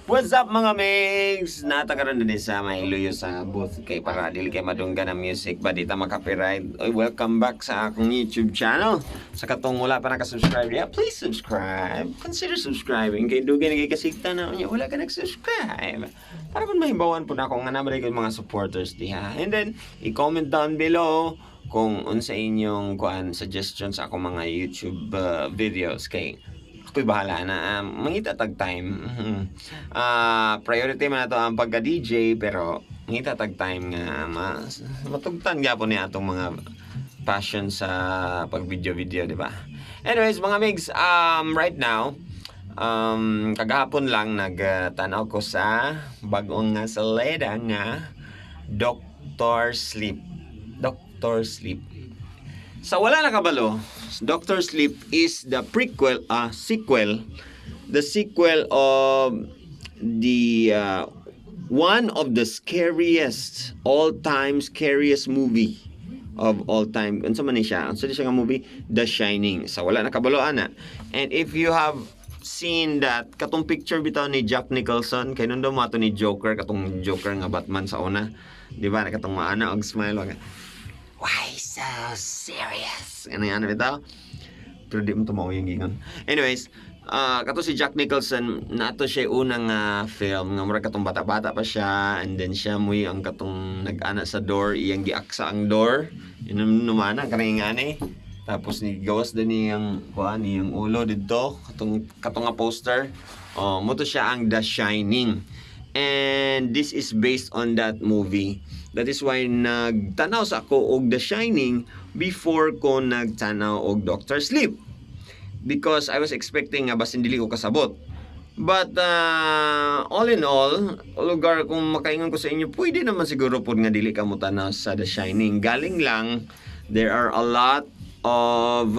What's up mga Migs? Natakaroon na din sa may luyo sa booth kay para dili kay madungga ng music ba dita maka-copyright. Oy, welcome back sa akong YouTube channel. Sa katong wala pa naka-subscribe diya, please subscribe. Consider subscribing kay dugay na kay kasigta na unya wala ka nag-subscribe. Para kun mahibawan po na ako nga naman kay mga supporters diha. And then i-comment down below kung unsa inyong kuan suggestions sa akong mga YouTube videos kay ako'y bahala na. Mangita tag time. Priority man na to ang pagka-DJ, pero mangita tag time nga matugtan gyapon ni atong mga passion sa pag-video-video, di ba? Anyways, mga migs, right now, kagahapon lang nagtanaw ko sa bagong nga salida nga Dr. Sleep. Dr. Sleep. Sa wala na kabalo, Dr. Sleep is the sequel of the one of the scariest all-time scariest movie of all time. Unsa man ni siya? Unsa siya nga movie? The Shining. Sa wala na kabalo ana. And if you have seen that katong picture bitaw ni Jack Nicholson kay nung mo ato ni Joker, katong Joker nga Batman sa una, di ba? Katong maana og smile wag. Why so serious? Ano bitaw? Pero di mo tumawa yung gingon. Anyways, kato si Jack Nicholson, nato siya unang film nga mura katong bata-bata pa siya, and then siya muy ang katong nag-ana sa door, iyang giaksa ang door. Yun naman kanang ngani. Tapos ni gawas din niyang kuan niyang ulo didto, katong nga poster. Mo to siya ang The Shining. And this is based on that movie. That is why nagtanaw sa ako og The Shining before ko nagtanaw og Dr. Sleep. Because I was expecting nga basin dili ko kasabot. But all in all, lugar kung makaingon ko sa inyo, pwede naman siguro po nga dili ka mo tanaw sa The Shining. Galing lang, there are a lot of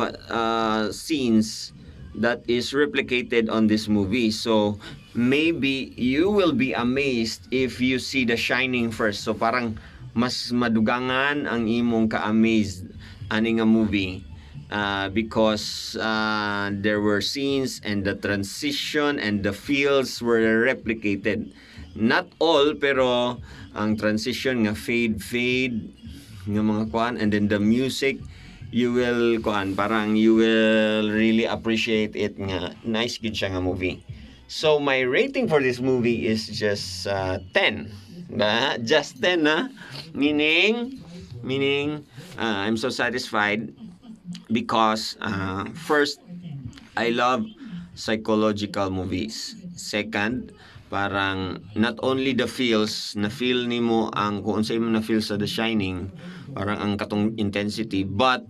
scenes that is replicated on this movie. So maybe you will be amazed if you see The Shining first. So parang mas madugangan ang imong ka-amazed ani nga movie because there were scenes and the transition and the feels were replicated. Not all, pero ang transition nga fade nga mga kuan, and then the music you will parang you will really appreciate it nga nice gid siya nga movie. So my rating for this movie is just 10. Just 10 na. Meaning I'm so satisfied because first, I love psychological movies. Second, parang not only the feels, na feel nimo ang kung unsa imong na feel sa The Shining, parang ang katong intensity, but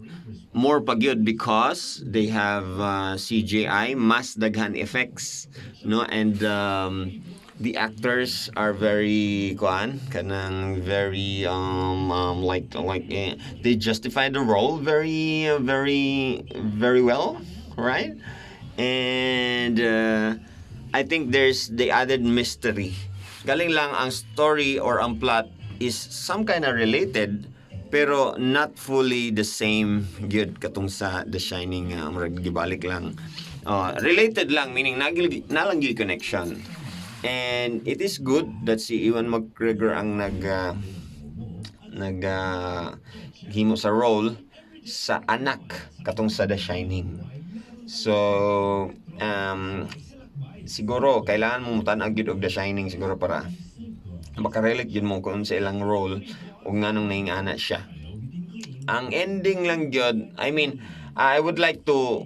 more pagyud because they have CGI, mas daghan effects, no? And the actors are very very they justify the role very well, right? And I think they added mystery. Galing lang ang story or ang plot is some kind of related, pero not fully the same gyud katong sa The Shining. Murag gibalik lang, related lang, meaning nalang gyud connection. And it is good that si Ewan McGregor ang himo sa role sa anak katong sa The Shining. So siguro kailangan mo tan-ag gyud og The Shining siguro para makarelate gyud mo kung sa ilang role ug nganong naingana siya. Ang ending lang gyud, I mean, I would like to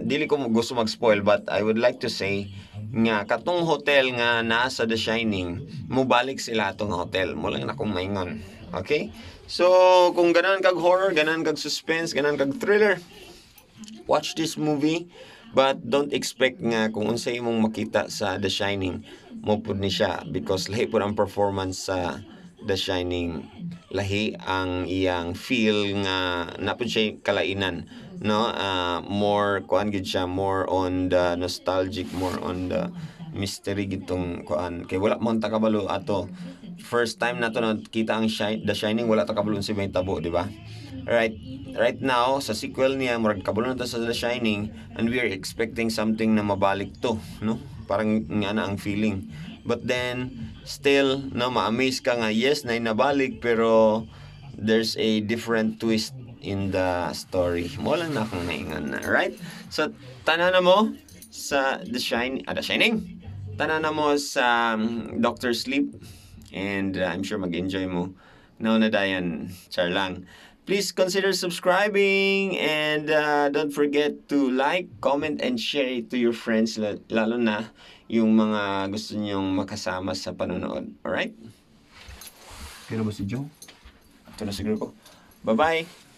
dili ko gusto mag-spoil, but I would like to say nga katong hotel nga nasa The Shining, mubalik sila atong hotel. Mo lang na kung maingon. Okay? So, kung ganan kag horror, ganan kag suspense, ganan kag thriller, watch this movie, but don't expect nga kung unsa imong makita sa The Shining, mo pud ni siya, because lahi pud ang performance sa The Shining. Lahi ang iyang feel nga napud siya kalainan, no? More kuan gid siya, more on the nostalgic, more on the mystery gitong kuan, kay wala man ta kabalo ato first time nato na kita ang The Shining, wala ta kabalo si may tabo, di ba? Right now sa sequel niya murag kabalo na ta sa The Shining, and we are expecting something na mabalik to, no? Parang nga na ang feeling But then, still, no, ma-amaze ka nga, yes, na nabalik, pero there's a different twist in the story. Mo lang na akong naingan na, right? So, tanan na mo sa The Shining. Tanan na mo sa Doctor Sleep. And I'm sure mag-enjoy mo. Now na dayan, char lang. Please consider subscribing and don't forget to like, comment, and share it to your friends, lalo na yung mga gusto nyong makasama sa panonood. Alright? Kaya ba si Joe? Ito na siguro ko. Bye-bye!